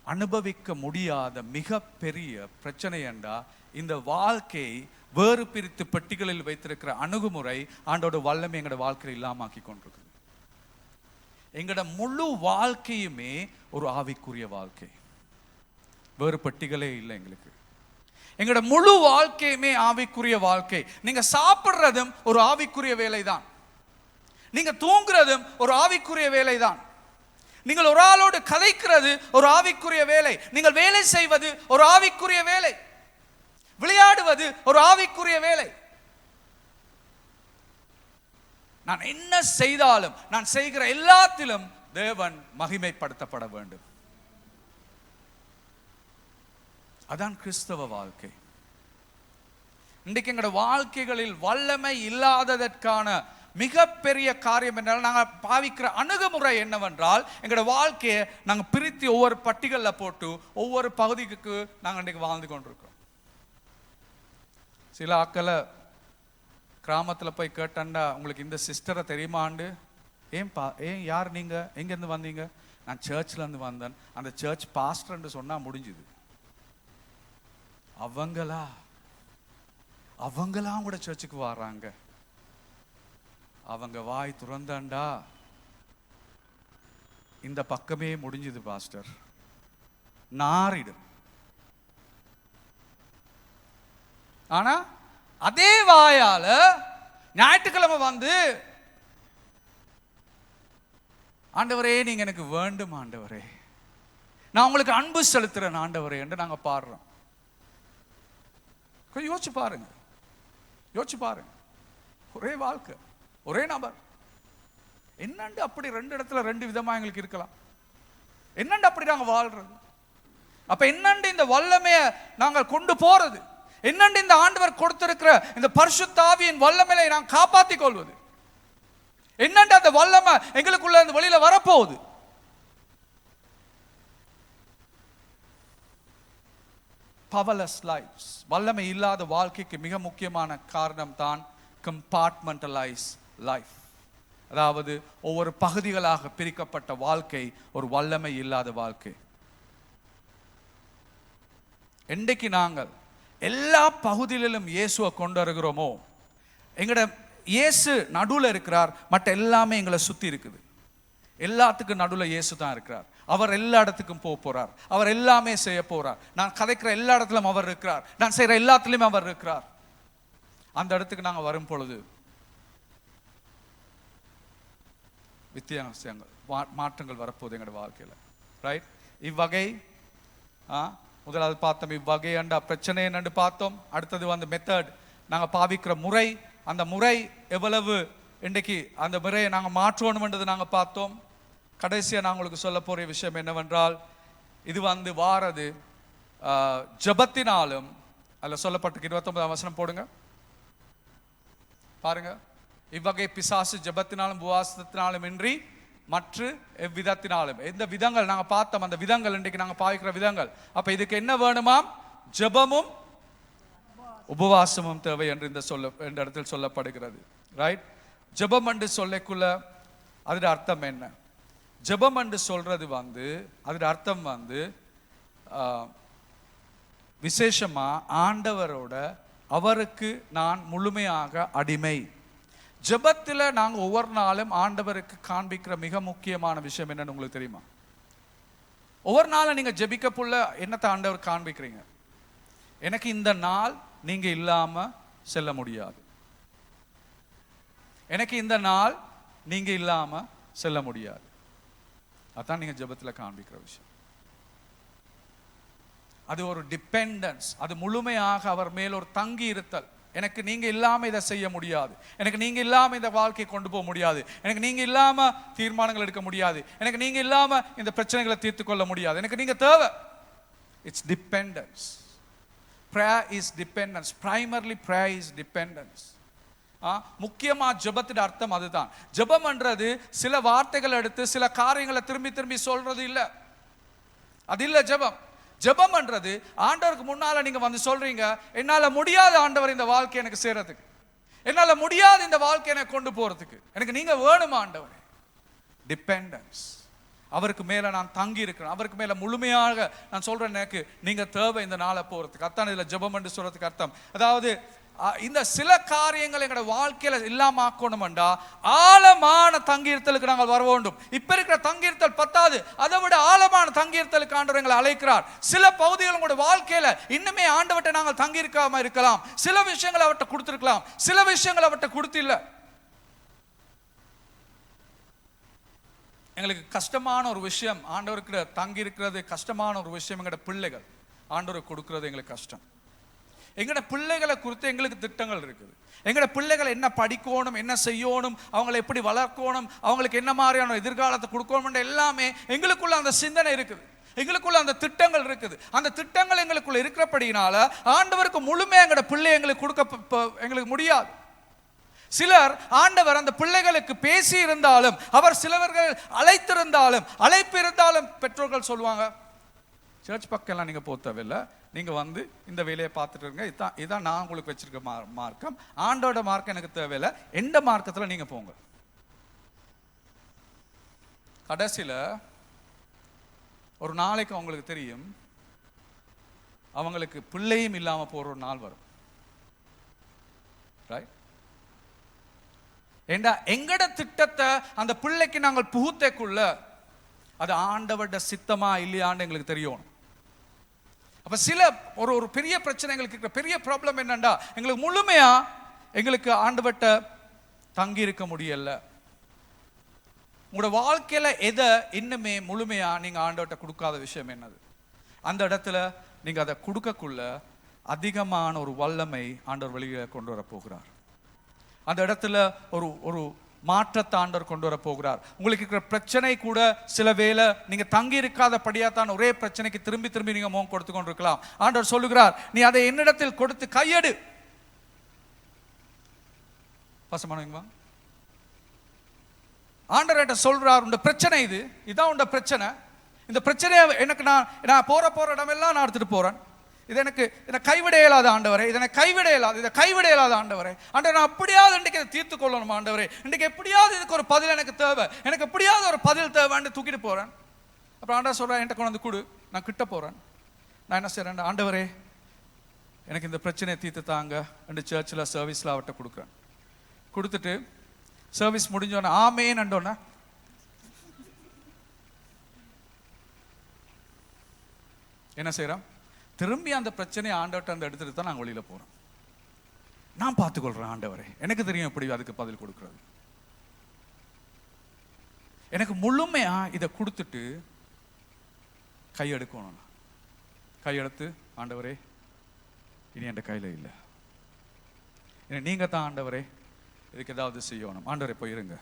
அனுபவிக்க முடியாத மிகப்பெரிய பிரச்சனை. என்றா இந்த வாழ்க்கையை வேறு பிரித்து பெட்டிகளில் வைத்திருக்கிற அணுகுமுறை ஆண்டோட வல்லமை எங்களோட வாழ்க்கையில் இல்லாமக்கி கொண்டிருக்கு. எங்களோட முழு வாழ்க்கையுமே ஒரு ஆவிக்குரிய வாழ்க்கை, வேறு பெட்டிகளே இல்லை எங்களுக்கு. எங்களோட முழு வாழ்க்கையுமே ஆவிக்குரிய வாழ்க்கை. நீங்க சாப்பிட்றதும் ஒரு ஆவிக்குரிய வேலை தான், நீங்க தூங்குறதும் ஒரு ஆவிக்குரிய வேலை தான், நீங்கள் ஒரு ஆளோடு கதைக்கிறது ஒரு ஆவிக்குரிய வேலை, நீங்கள் வேலை செய்வது ஒரு ஆவிக்குரிய வேலை, விளையாடுவது ஒரு ஆவிக்குரிய வேலை. நான் என்ன செய்தாலும், நான் செய்கிற எல்லாத்திலும் தேவன் மகிமைப்படுத்தப்பட வேண்டும். அதான் கிறிஸ்தவ வாழ்க்கை. இன்றைக்கு எங்களோட வாழ்க்கைகளில் வல்லமை இல்லாததற்கான மிகப்பெரிய காரியம் என்றால் நாங்கள் பாவிக்கிற அணுகுமுறை என்னவென்றால், எங்களோட வாழ்க்கையை நாங்கள் பிரித்து ஒவ்வொரு பட்டிகளில் போட்டு ஒவ்வொரு பகுதிக்கு நாங்கள் இன்றைக்கு வாழ்ந்து கொண்டிருக்கிறோம். சில ஆக்களை கிராமத்தில் போய் கேட்டா, உங்களுக்கு இந்த சிஸ்டரை தெரியுமாண்டு? ஏன் யார் நீங்க, எங்கேருந்து வந்தீங்க? நான் சர்ச்லேருந்து வந்தேன். அந்த சர்ச் பாஸ்டர்ன்னு சொன்னால் முடிஞ்சுது. அவங்களாம் கூட சர்ச்சுக்கு வர்றாங்க. அவங்க வாய் துறந்தாண்டா இந்த பக்கமே முடிஞ்சது பாஸ்டர், நாரிடும். ஆனா அதே வாயால ஞாயிற்றுக்கிழமை வந்து, ஆண்டவரே நீங்க எனக்கு வேண்டும், ஆண்டவரே நான் உங்களுக்கு அன்பு செலுத்துறேன் ஆண்டவரே என்று நாங்க பாடுறோம். யோசிச்சு பாருங்க, யோசிச்சு பாருங்க. ஒரே வாழ்க்கை, ஒரே நபர். என்னண்டு அப்படி ரெண்டு இடத்துல ரெண்டு விதமா எங்களுக்கு இருக்கலாம்? என்னண்டு அப்படி நாங்க வாழ்றது? அப்ப என்னண்டு இந்த வல்லமைய நாங்கள் கொண்டு போறது? என்னண்டு இந்த ஆண்டவர் கொடுத்திருக்கிற இந்த பரிசுத்த ஆவியின் வல்லமையை நாங்கள் காப்பாற்றிக் கொள்வது? என்னண்டு அந்த வல்லமை எங்களுக்குள்ள இந்த வெளியில வரப்போகுது? Powerless lives, வல்லமை இல்லாத வாழ்க்கைக்கு மிக முக்கியமான காரணம் தான் compartmentalize life. அதாவது ஒவ்வொரு பகுதிகளாக பிரிக்கப்பட்ட வாழ்க்கை ஒரு வல்லமை இல்லாத வாழ்க்கை. என்றைக்கு நாங்கள் எல்லா பகுதிகளிலும் இயேசுவை கொண்டு வருகிறோமோ, எங்கட இயேசு நடுவில் இருக்கிறார், மற்ற எல்லாமே எங்களை சுத்தி இருக்குது. எல்லாத்துக்கும் நடுவில் இயேசு தான் இருக்கிறார். அவர் எல்லா இடத்துக்கும் போறார். அவர் எல்லாமே செய்ய போறார். நான் கதைக்கிற எல்லா இடத்திலும் அவர் இருக்கிறார். நான் செய்யற எல்லாத்திலும் அவர் இருக்கிறார். அந்த இடத்துக்கு நாங்கள் வரும் பொழுது வித்தியாசங்கள் மாற்றங்கள் வரப்போகுது எங்களோட வாழ்க்கையில். ரைட்? இவ்வகை முதலாவது பார்த்தோம், இவ்வகை அண்டா பிரச்சனை என்னன்னு பார்த்தோம். அடுத்தது வந்து மெத்தட், நாங்கள் பாவிக்கிற முறை, அந்த முறை எவ்வளவு இன்றைக்கு அந்த முறையை நாங்கள் மாற்றணும்ன்றது நாங்கள் பார்த்தோம். கடைசியாக நான் உங்களுக்கு சொல்ல போகிற விஷயம் என்னவென்றால், இது வந்து வாரது ஜபத்தினாலும். அதில் சொல்லப்பட்டிருக்கு 29ஆம் வசனம் போடுங்க பாருங்க. இவ்வகை பிசாசு ஜபத்தினாலும் உபவாசத்தினாலும் இன்றி மற்ற எவ்விதத்தினாலும். எந்த விதங்கள் நாங்கள் பார்த்தோம், அந்த விதங்கள் இன்றைக்கு நாங்கள் பாவிக்கிற விதங்கள். அப்போ இதுக்கு என்ன வேணுமாம்? ஜபமும் உபவாசமும் தேவை என்று இந்த இடத்தில் சொல்லப்படுகிறது. ரைட்? ஜபம் என்று சொல்லக்குள்ள அதோட அர்த்தம் என்ன? ஜபம் என்று சொல்றது வந்து அதோட அர்த்தம் வந்து விசேஷமா ஆண்டவரோட அவருக்கு நான் முழுமையாக அடிமை. ஜபத்தில் நாங்கள் ஒவ்வொரு நாளும் ஆண்டவருக்கு காண்பிக்கிற மிக முக்கியமான விஷயம் என்னன்னு உங்களுக்கு தெரியுமா? ஒவ்வொரு நாளும் நீங்க ஜபிக்க புள்ள என்னத்தை ஆண்டவர் காண்பிக்கிறீங்க? எனக்கு இந்த நாள் நீங்க இல்லாம செல்ல முடியாது. எனக்கு இந்த நாள் நீங்க இல்லாம செல்ல முடியாது. அதான் நீங்க ஜெபத்தில் காண்பிக்கிற விஷயம். அது ஒரு டிபெண்டன்ஸ், அது முழுமையாக அவர் மேல் ஒரு தங்கி இருத்தல். எனக்கு நீங்க இல்லாம இதை செய்ய முடியாது, எனக்கு நீங்க இல்லாம இந்த வாழ்க்கையை கொண்டு போக முடியாது, எனக்கு நீங்க இல்லாம தீர்மானங்கள் எடுக்க முடியாது, எனக்கு நீங்க இல்லாம இந்த பிரச்சனைகளை தீர்த்து கொள்ள முடியாது, எனக்கு நீங்க தேவை. It's dependence. prayer is dependence. primarily prayer is dependence. முக்கியமா ஜெபத்தின் அர்த்தம் அதுதான். ஜெபம் என்றது சில வார்த்தைகள் எடுத்து சில காரியங்களை திரும்பி திரும்பி சொல்றது இல்ல, அது இல்ல ஜெபம். ஜெபம் என்றது ஆண்டவருக்கு முன்னால நீங்க வந்து சொல்றீங்க, என்னால முடியாத ஆண்டவர் இந்த வாழ்க்கை எனக்கு செய்யறதுக்கு, என்னால முடியாத இந்த வாழ்க்கையை எனக்கு கொண்டு போறதுக்கு எனக்கு நீங்க வேணும் ஆண்டவர். டிபெண்டன்ஸ். அவருக்கு மேல நான் தங்கி இருக்கிறேன், அவருக்கு மேல முழுமையாக நான் சொல்றேன், எனக்கு நீங்க தேவை இந்த நாளை போறதுக்கு. அத்தான் இதுல ஜெபம் என்று சொல்றதுக்கு அர்த்தம். அதாவது இந்த சில காரியங்கள் எங்களோட வாழ்க்கையில இல்லாம ஆக்கணும்டா ஆழமான தங்கியிருத்தலுக்கு நாங்கள் வர வேண்டும். இப்ப இருக்கிற தங்கியிருத்தல் பத்தாது, அதை விட ஆழமான தங்கியிருத்தலுக்கு ஆண்டவர் எங்களை அழைக்கிறார். சில பகுதிகள் உங்களோட வாழ்க்கையில இன்னுமே ஆண்டவர்கிட்ட நாங்கள் தங்கி இருக்காம இருக்கலாம். சில விஷயங்களை அவர்கிட்ட கொடுத்திருக்கலாம், சில விஷயங்கள் அவர்கிட்ட கொடுத்தில்ல. எங்களுக்கு கஷ்டமான ஒரு விஷயம் ஆண்டவருக்கு தங்கி இருக்கிறது, கஷ்டமான ஒரு விஷயம் எங்களோட பிள்ளைகள் ஆண்டவருக்கு கொடுக்கிறது எங்களுக்கு கஷ்டம். எங்களோட பிள்ளைகளை குறித்து எங்களுக்கு திட்டங்கள் இருக்குது. எங்களோட பிள்ளைகளை என்ன படிக்கணும், என்ன செய்யணும், அவங்களை எப்படி வளர்க்கணும், அவங்களுக்கு என்ன மாதிரியான எதிர்காலத்தை கொடுக்கணும், எல்லாமே எங்களுக்குள்ள அந்த சிந்தனை இருக்குது, எங்களுக்குள்ள அந்த திட்டங்கள் இருக்குது. அந்த திட்டங்கள் எங்களுக்குள்ள இருக்கிறபடினால ஆண்டவருக்கு முழுமையாக எங்களோட பிள்ளை எங்களுக்கு கொடுக்க எங்களுக்கு முடியாது. சிலர் ஆண்டவர் அந்த பிள்ளைகளுக்கு பேசி இருந்தாலும், அவர் சிலவர்கள் அழைத்திருந்தாலும், அழைப்பு இருந்தாலும் பெற்றோர்கள் சொல்லுவாங்க, சர்ச் பக்கம் எல்லாம் நீங்க போக தேவையில்லை, நீங்க வந்து இந்த வேலையை பார்த்துட்டு இருங்க, இதான் நான் உங்களுக்கு வச்சிருக்க மார்க்கம், ஆண்டோட மார்க்கம் எனக்கு தேவையில்லை, எந்த மார்க்கத்தில் நீங்க போங்க. கடைசியில் ஒரு நாளைக்கு அவங்களுக்கு தெரியும், அவங்களுக்கு பிள்ளையும் இல்லாம போற ஒரு நாள் வரும். ரைட்? ஏண்டா எங்கட திட்டத்தை அந்த பிள்ளைக்கு நாங்கள் புகுத்தக்குள்ள அது ஆண்டவட சித்தமா இல்லையான்னு எங்களுக்கு தெரியணும். அப்ப சில ஒரு பெரிய பிரச்சனை எங்களுக்கு இருக்கிற பெரிய ப்ராப்ளம் என்னண்டா, எங்களுக்கு முழுமையா எங்களுக்கு ஆண்டவட்ட தங்கி இருக்க முடியல. உங்களோட வாழ்க்கையில எதை இன்னுமே முழுமையா நீங்க ஆண்டவர்கிட்ட கொடுக்காத விஷயம் என்னது? அந்த இடத்துல நீங்க அதை கொடுக்கக்குள்ள அதிகமான ஒரு வல்லமை ஆண்டவர் வெளியே கொண்டு வர போகிறார். அந்த இடத்துல ஒரு ஒரு மாற்றத்தை ஆண்டவர் கொண்டு வர போகிறார். உங்களுக்கு இருக்கிற பிரச்சனை கூட சில வேளை நீங்க தங்கி இருக்காதபடியா தான் ஒரே பிரச்சனைக்கு திரும்பி திரும்பி நீங்க முகம் கொடுத்து கொண்டிருக்கலாம். ஆண்டவர் சொல்லுகிறார், நீ அதை என்னிடத்தில் கொடுத்து கையெடு. பசமானவங்க, ஆண்டவர் சொல்றார், உண்ட பிரச்சனை இதான் உண்ட பிரச்சனை. இந்த பிரச்சனையை எனக்கு நான் போற இடமெல்லாம் நான் எடுத்துட்டு போறேன். இது எனக்கு கைவிட இயலாத ஆண்டவரே, இதை கைவிட இயலாத ஆண்டவரே. ஆண்டவர், நான் எப்படியாவது இன்றைக்கு இதை தீர்த்து கொள்ளணும் ஆண்டவரே. இன்றைக்கு எப்படியாவது இதுக்கு ஒரு பதில் எனக்கு தேவை, எனக்கு எப்படியாவது ஒரு பதில் தேவைன்னு தூக்கிட்டு போறேன். அப்புறம் ஆண்டவர் சொல்றேன், என்கிட்ட கொண்டு வந்து கொடு, நான் கிட்ட போறேன். நான் என்ன செய்றேன், ஆண்டவரே எனக்கு இந்த பிரச்சனையை தீர்த்து தாங்க என்று சர்ச்சில் சர்வீஸில் அவர்கிட்ட கொடுக்குறேன். கொடுத்துட்டு சர்வீஸ் முடிஞ்சோன்னே ஆமேன்னு என்ன செய்யறோம், திரும்பி அந்த பிரச்சனையை ஆண்டவர்கிட்ட அந்த எடுத்துட்டு தான் நாங்கள் வெளியில போறோம். நான் பார்த்துக்கொள்றேன் ஆண்டவரே, எனக்கு தெரியும் எப்படி அதுக்கு பதில் கொடுக்கிறது. எனக்கு முழுமையா இதை கொடுத்துட்டு கையெடுக்கணும். கையெடுத்து, ஆண்டவரே இனி என் கையில இல்லை, நீங்க தான் ஆண்டவரே இதுக்கு ஏதாவது செய்யணும். ஆண்டவரே போயிருங்க.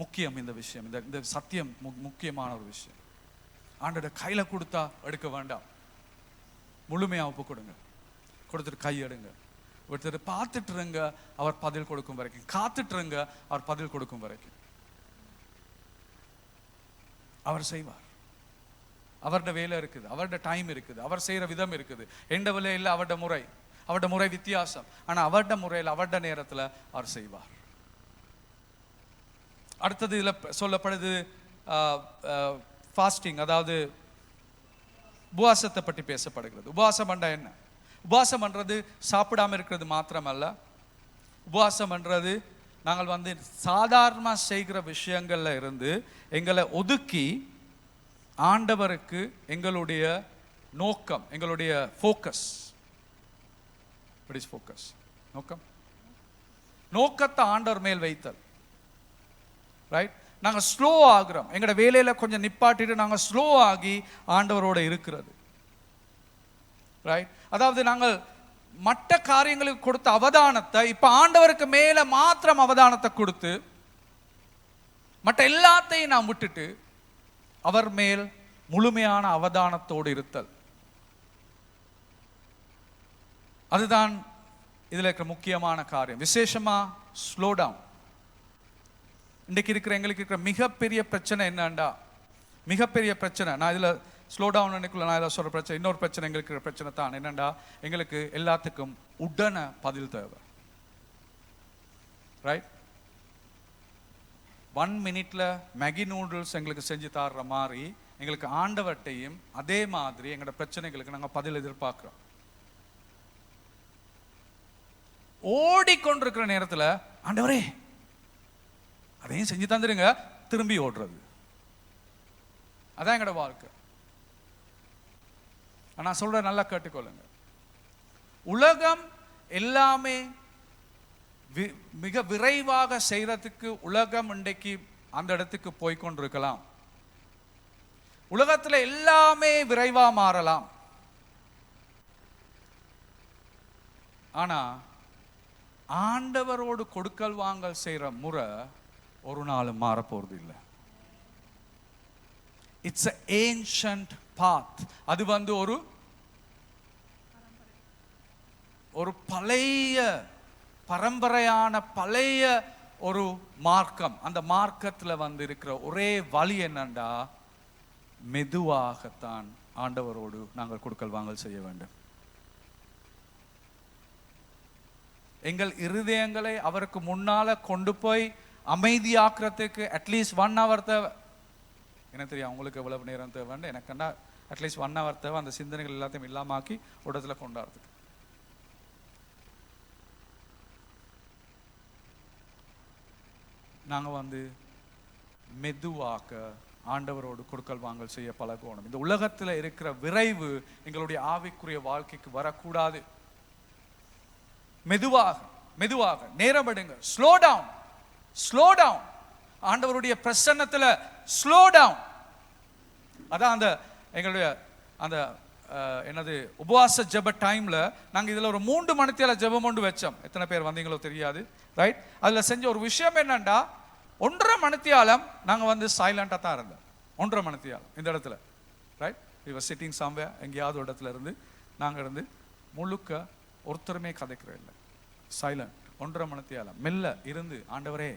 முக்கியம் இந்த விஷயம், இந்த சத்தியம் முக்கியமான ஒரு விஷயம். ஆண்டவரே கையில கொடுத்தா எடுக்க வேண்டாம், முழுமையா ஒப்பு கொடுங்க. கொடுத்துட்டு கை எடுங்க, ஒருத்தர் பார்த்துட்டு இருங்க அவர் பதில் கொடுக்கும் வரைக்கும், காத்துட்டு இருங்க அவர் பதில் கொடுக்கும் வரைக்கும். அவர் செய்வார். அவருடைய வேலை இருக்குது, அவருடைய டைம் இருக்குது, அவர் செய்யற விதம் இருக்குது. எந்த வேலை இல்லை, அவருடைய முறை வித்தியாசம். ஆனா அவருடைய முறையில் அவருடைய நேரத்தில் அவர் செய்வார். அடுத்தது இதுல சொல்லப்படுது ஃபாஸ்டிங், அதாவது உபவாசத்தை பற்றி பேசப்படுகிறது. உபவாசம் பண்ற என்ன? உபவாசம் பண்றது சாப்பிடாம இருக்கிறது மாத்திரமல்ல. உபவாசம் பண்றது நாங்கள் சாதாரண செய்கிற விஷயங்கள்ல இருந்து எங்களை ஒதுக்கி ஆண்டவருக்கு எங்களுடைய நோக்கம், எங்களுடைய ஃபோக்கஸ், நோக்கத்தை ஆண்டவர் மேல் வைத்தல். ரைட்? நாங்கள் ஸ்லோ ஆகிறோம், எங்களோட வேலையில கொஞ்சம் நிப்பாட்டிட்டு நாங்கள் ஸ்லோ ஆகி ஆண்டவரோட இருக்கிறது. ரைட்? அதாவது நாங்கள் மற்ற காரியங்களுக்கு கொடுத்த அவதானத்தை இப்ப ஆண்டவருக்கு மேல மாத்திரம் அவதானத்தை கொடுத்து மற்ற எல்லாத்தையும் நாம் விட்டுட்டு அவர் மேல் முழுமையான அவதானத்தோடு இருத்தல். அதுதான் இதுல இருக்கிற முக்கியமான காரியம். விசேஷமா ஸ்லோ டவுன். இன்றைக்கு இருக்கிற எங்களுக்கு இருக்கிற மிகப்பெரிய பிரச்சனை என்னண்டா, மிகப்பெரிய பிரச்சனை, நான் இதுல ஸ்லோ டவுன் நான் இதில் சொல்ற பிரச்சனை, இன்னொரு பிரச்சனை எங்களுக்கு இருக்கிற பிரச்சனை தான் என்னண்டா, எங்களுக்கு எல்லாத்துக்கும் உடனே பதில் தேவை. ரைட்? 1 minute மேகி நூடுல்ஸ் எங்களுக்கு செஞ்சு தர்ற மாதிரி எங்களுக்கு ஆண்டவர்கிட்டையும் அதே மாதிரி எங்களோட பிரச்சனைகளுக்கு நாங்கள் பதில் எதிர்பார்க்கிறோம். ஓடிக்கொண்டிருக்கிற நேரத்தில் ஆண்டவரே அதையும் செஞ்சு தந்துருங்க, திரும்பி ஓடுறது. அதான் எங்களோட வாழ்க்கை. நான் சொல்ற நல்லா கேட்டுக்கொள்ளுங்க. உலகம் எல்லாமே மிக விரைவாக செய்யறதுக்கு உலகம் இன்றைக்கு அந்த இடத்துக்கு போய்கொண்டிருக்கலாம். உலகத்துல எல்லாமே விரைவா மாறலாம். ஆனா ஆண்டவரோடு கொடுக்கல் வாங்கல் செய்யற முறை ஒரு நாளும் மாற போறது இல்லை. It's an ancient path. அது ஒரு பழைய பரம்பரையான பழைய ஒரு மார்க்கம். அந்த மார்க்கத்தில் இருக்கிற ஒரே வழி என்னண்டா, மெதுவாகத்தான் ஆண்டவரோடு நாங்கள் கொடுக்கல் வாங்கல் செய்ய வேண்டும். எங்கள் இருதயங்களை அவருக்கு முன்னால கொண்டு போய் அமைதியாக்குறதுக்கு அட்லீஸ்ட் 1 hour தேவை. எனக்கு தெரியும் உங்களுக்கு எவ்வளவு நேரம் தேவைன்னு. எனக்குன்னா அட்லீஸ்ட் 1 hour தேவை, அந்த சிந்தனைகள் எல்லாத்தையும் இல்லாமாக்கி ஒரு இடத்துல கொண்டாடுறதுக்கு. நாங்கள் மெதுவாக்க ஆண்டவரோடு கொடுக்கல் வாங்கல் செய்ய பழகணும். இந்த உலகத்தில் இருக்கிற விரைவு எங்களுடைய ஆவிக்குரிய வாழ்க்கைக்கு வரக்கூடாது. மெதுவாக மெதுவாக நேரம் எடுங்க. Slow down, slow down. ஆண்டவருடைய பிரசன்னத்துல ஸ்லோ டவுன். அதான் அந்த எங்களுடைய அந்த என்னது உபவாச ஜெப டைம்ல நாங்க இதுல ஒரு 3 மணித்தியால ஜெபம் கொண்டு வச்சோம். எத்தனை பேர் வந்தீங்களோ தெரியாது, ரைட்? அதுல செஞ்ச ஒரு விஷயம் என்னன்னா 1.5 மணித்தியாலம் நாங்க வந்து சைலண்டா தான் இருந்தோம். 1.5 மணித்தியாலம் இந்த இடத்துல, right? we were sitting somewhere, எங்கேயாவது இடத்துல இருந்து நாங்க இருந்து முழுக்க ஒருத்தருமே கதைக்கிற இல்லை, சைலண்ட். 1.5 மணித்தியாலம் மெல்ல இருந்து, ஆண்டவரே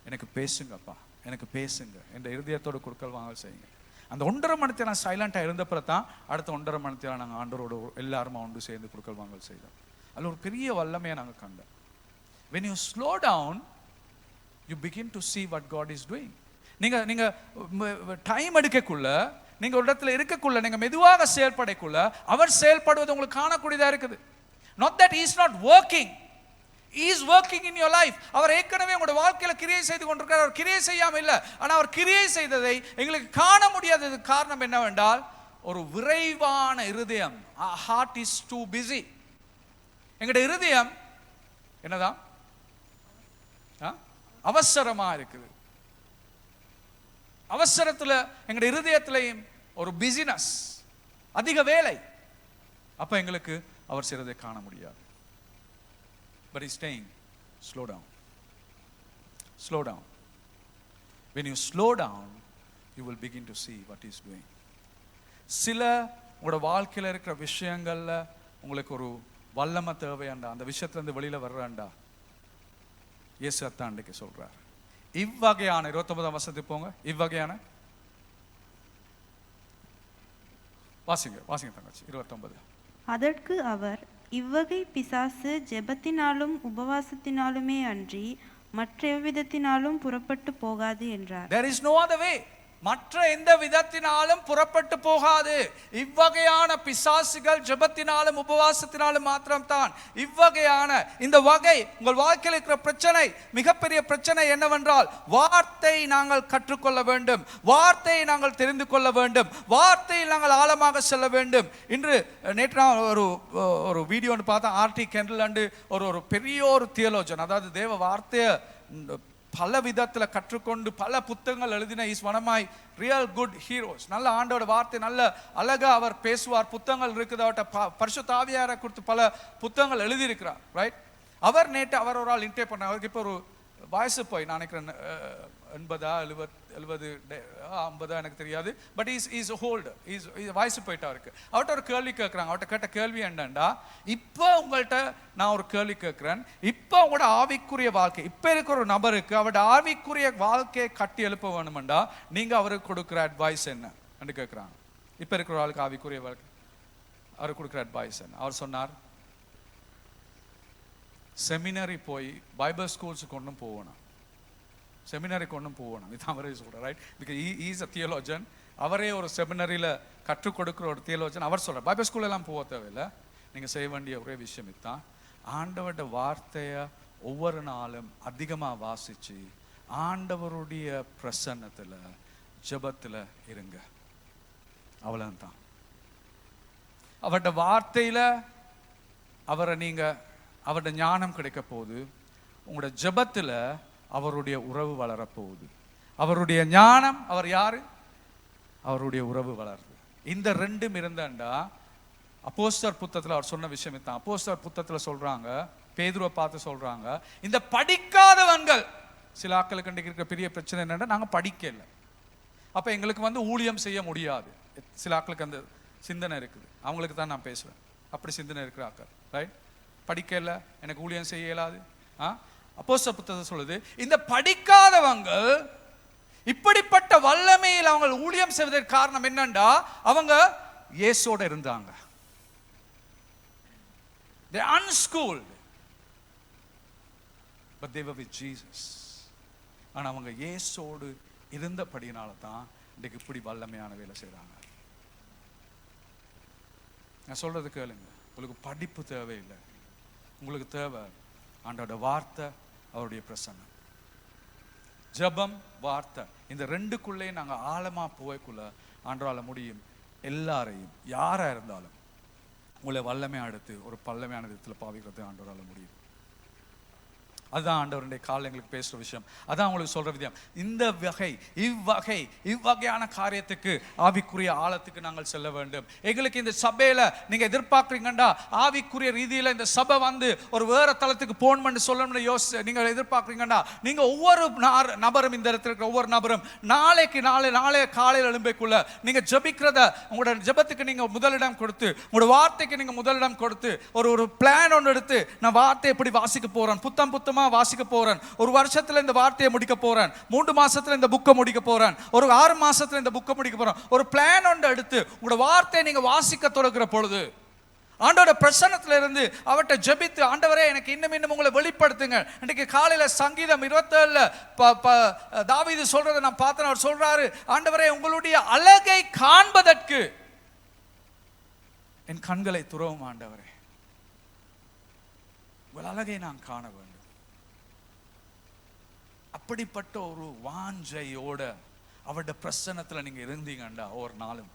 எனக்கு பேசுங்கப்பா, எனக்கு பேசுங்க, என்ற இருதயத்தோட குறுக்கல் வாங்கல் செய்யுங்க. அந்த 1.5 மணித்தியாலம் சைலண்டா இருந்தப்பறம் தான் அடுத்த 1.5 மணித்தியாலம் நாங்கள் ஆண்டவரோட எல்லாருமா ஒன்று சேர்ந்து குறுக்கல் வாங்கல் செய்தோம். அதில் ஒரு பெரிய வல்லமையை நாங்கள் கண்டோம். when you slow down you begin to see what God is doing. நீங்க டைம் எடுக்கக்குள்ள, நீங்க ஒரு இடத்துல இருக்கக்குள்ள, நீங்க மெதுவாக செயல்படக்குள்ள அவர் செயல்படுவது உங்களுக்கு காணக்கூடியதா இருக்குது. not that he is not working, he is working in your life. அவர் ஏற்கனவே உங்களுடைய வாழ்க்கையில கிரியை செய்து கொண்டிருக்கிறார். அவர் கிரியை செய்யாம இல்லை, ஆனா அவர் கிரியை செய்ததை எங்களுக்கு காண முடியாததுக்கு காரணம் என்னவென்றால் ஒரு விரைவான இருதயம். heart is too busy. எங்களுடைய இருதயம் என்னதான் அவசரமா இருக்குது. அவசரத்துல எங்களுடைய இருதயத்திலையும் ஒரு பிசினஸ், அதிக வேலை. அப்ப எங்களுக்கு அவர் செய்வதை காண முடியாது. But he's saying, slow down. Slow down. When you slow down, you will begin to see what he's doing. சில உங்களோட வாழ்க்கையில் இருக்கிற விஷயங்கள்ல உங்களுக்கு ஒரு வல்லமை தேவையாண்டா, அந்த விஷயத்திலிருந்து வெளியில வர்றாண்டா, இயேசு அத்தாண்டுக்கு சொல்றார். இவ்வகையான 29ஆம் வசனத்துக்கு போங்க. இவ்வகையான வாசிங்க தங்கச்சி 29. அதற்கு அவர், இவ்வகை பிசாசு ஜெபத்தினாலும் உபவாசத்தினாலுமே அன்றி மற்றெவ்விதத்தினாலும் புறப்பட்டு போகாது என்றார். There is no other way. மற்ற எந்த விதத்தினாலும் புறப்பட்டு போகாது. இவ்வகையான பிசாசுகள் ஜெபத்தினாலும் உபவாசத்தினாலும் மாத்திரம்தான். இவ்வகையான இந்த வகை உங்கள் வாழ்க்கையில் இருக்கிற பிரச்சனை, மிகப்பெரிய பிரச்சனை என்னவென்றால் வார்த்தை நாங்கள் கற்றுக்கொள்ள வேண்டும், வார்த்தையை நாங்கள் தெரிந்து கொள்ள வேண்டும், வார்த்தையில் நாங்கள் ஆழமாக செல்ல வேண்டும். இன்று நேற்று நான் ஒரு வீடியோ பார்த்தேன். ஆர்டி கெண்டல் அண்டு ஒரு பெரிய ஒரு தியோலஜன், அதாவது தேவ வார்த்தையை பல விதத்தில் கற்றுக்கொண்டு பல புத்தகங்கள் எழுதின is one of my real good heroes. நல்ல ஆண்டோட வார்த்தை நல்ல அழகா அவர் பேசுவார். புத்தகங்கள் இருக்குது, அவர்கிட்ட பரிசுத்த ஆவியாரை குறித்து பல புத்தகங்கள் எழுதியிருக்கிறார், ரைட்? அவர் நேற்று அவர் ஒரு ஆள் இன்டர்வியூ பண்ண, அவருக்கு இப்போ ஒரு வயசு போய் நான் நினைக்கிறேன் 80 50 எனக்கு தெரியாது, பட் இஸ் ஹோல்டு, வயசு போயிட்டு அவருக்கு. அவர்கிட்ட ஒரு கேள்வி கேட்குறாங்க. அவர்கிட்ட கேட்ட கேள்வி என்னண்டா, இப்போ உங்கள்கிட்ட நான் ஒரு கேள்வி கேட்குறேன், இப்போ உங்களோட ஆவிக்குரிய வாழ்க்கை, இப்போ இருக்கிற ஒரு நபருக்கு அவரோட ஆவிக்குரிய வாழ்க்கையை கட்டி எழுப்ப வேணுமெண்டா நீங்கள் அவருக்கு கொடுக்குற அட்வைஸ் என்ன என்று கேட்குறாங்க. இப்போ இருக்கிற ஆளுக்கு ஆவிக்குரிய வாழ்க்கை அவருக்கு கொடுக்குற அட்வைஸ் என்ன? அவர் சொன்னார், செமினரி போய் பைபிள் ஸ்கூல்ஸுக்கு ஒன்றும் போகணும், செமினரிக்கு ஒன்றும் போகணும். இது அவரே சொல்கிறார், right? Because is a theologian. அவரே ஒரு செமினரியில் கற்றுக் கொடுக்குற ஒரு தியோலஜன். அவர் சொல்கிறார், பைபிள் ஸ்கூலெல்லாம் போக தேவையில்லை, நீங்கள் செய்ய வேண்டிய ஒரே விஷயம் இதுதான், ஆண்டவருடைய வார்த்தையை ஒவ்வொரு நாளும் அதிகமாக வாசித்து ஆண்டவருடைய பிரசன்னத்தில் ஜெபத்தில் இருங்க. அவ்வளோதான். அவருடைய வார்த்தையில் அவரை நீங்கள் அவருடைய ஞானம் கிடைக்க போகுது. உங்களோட ஜெபத்தில் அவருடைய உறவு வளரப்போகுது. அவருடைய ஞானம், அவர் யாரு? அவருடைய உறவு வளருது. இந்த ரெண்டும் இருந்தாண்டா அப்போஸ்தலர் புத்தகத்தில் அவர் சொன்ன விஷயம் தான். அப்போஸ்தலர் புத்தகத்தில் சொல்றாங்க, பேதுருவை பார்த்து சொல்றாங்க, இந்த படிக்காதவன்கள், சில ஆட்களுக்கு இருக்கிற பெரிய பிரச்சனை என்னன்னா நாங்கள் படிக்கல, அப்போ எங்களுக்கு வந்து ஊழியம் செய்ய முடியாது. சில ஆட்களுக்கு அந்த சிந்தனை இருக்குது. அவங்களுக்கு தான் நான் பேசுவேன். அப்படி சிந்தனை இருக்கிற ஆட்கள், ரைட்? படிக்கல, எனக்கு ஊழியம் செய்ய இயலாது. அப்போஸ்தலர் புத்தகம் சொல்லுது, இந்த படிக்காதவங்க இப்படிப்பட்ட வல்லமையில் அவங்க ஊழியம் செய்வதற்கு காரணம் என்னண்டா, அவங்க இயேசுவோட இருந்தாங்க. They unschooled but they were with Jesus. ஆனா அவங்க இயேசுவோடு இருந்தபடியினால தான் இன்னைக்கு இப்படி வல்லமையான வேலை செய்றாங்க. நான் சொல்றது கேளுங்க, உங்களுக்கு படிப்பு தேவையில்லை, உங்களுக்கு தேவை ஆண்டோட வார்த்தை, அவருடைய பிரசன்னம். ஜெபம், வார்த்தை, இந்த ரெண்டுக்குள்ளே நாங்கள் ஆழமா போய்க்குள்ள ஆண்டவரால முடியும் எல்லாரையும், யாரா இருந்தாலும் உங்களை வல்லமையாக எடுத்து ஒரு பல்லமையான விதத்தில் பாவிக்கிறது ஆண்டவரால் முடியும். அதுதான் ஆண்டவருடைய கால எங்களுக்கு பேசுகிற விஷயம். அதான் உங்களுக்கு சொல்கிற விதம். இந்த இவ்வகையான காரியத்துக்கு ஆவிக்குரிய ஆழத்துக்கு நாங்கள் செல்ல வேண்டும். எங்களுக்கு இந்த சபையில் நீங்கள் எதிர்பார்க்குறீங்கண்டா ஆவிக்குரிய ரீதியில் இந்த சபை வந்து ஒரு வேறு தளத்துக்கு போகணும்னு சொல்லணும்னு நீங்கள் எதிர்பார்க்குறீங்கண்டா நீங்கள் ஒவ்வொரு நபரும் இந்த இடத்துல இருக்கிற ஒவ்வொரு நபரும் நாளை காலையில் எழும்பைக்குள்ள நீங்கள் ஜபிக்கிறத உங்களோட ஜபத்துக்கு நீங்கள் முதலிடம் கொடுத்து உங்களோட வார்த்தைக்கு நீங்கள் முதலிடம் கொடுத்து ஒரு பிளான் ஒன்று எடுத்து நான் வார்த்தை எப்படி வாசிக்க போகிறேன், புத்தமா வாசிக்க போறேன், ஒரு வருஷத்துல இந்த வார்த்தையை முடிக்க போறேன், 3 மாசத்துல இந்த புக்கை முடிக்க போறேன், ஒரு 6 மாசத்துல இந்த புக்கை முடிக்க போறேன், ஒரு பிளான் ஒன்று எடுத்து உங்களோட வார்த்தையை நீங்க வாசிக்க தொடங்குற பொழுது ஆண்டோட பிரசன்னத்துல இருந்து அவர்கிட்ட ஜெபித்து ஆண்டவரே எனக்கு இன்னும் உங்களை வெளிப்படுத்துங்க. இன்னைக்கு காலையில சங்கீதம் 27 தாவீது சொல்றதை நான் பார்த்தேன். அவர் சொல்றாரு, ஆண்டவரே உங்களுடைய அழகை காண்பதற்கு என் கண்களை துறவும் ஆண்டவரே, உங்கள் அழகை நான் காண வேண்டும். அப்படிப்பட்ட ஒரு வாஞ்சையோட அவருடைய பிரசன்னத்துல நீங்க இருந்தீங்கண்டா ஒவ்வொரு நாளும்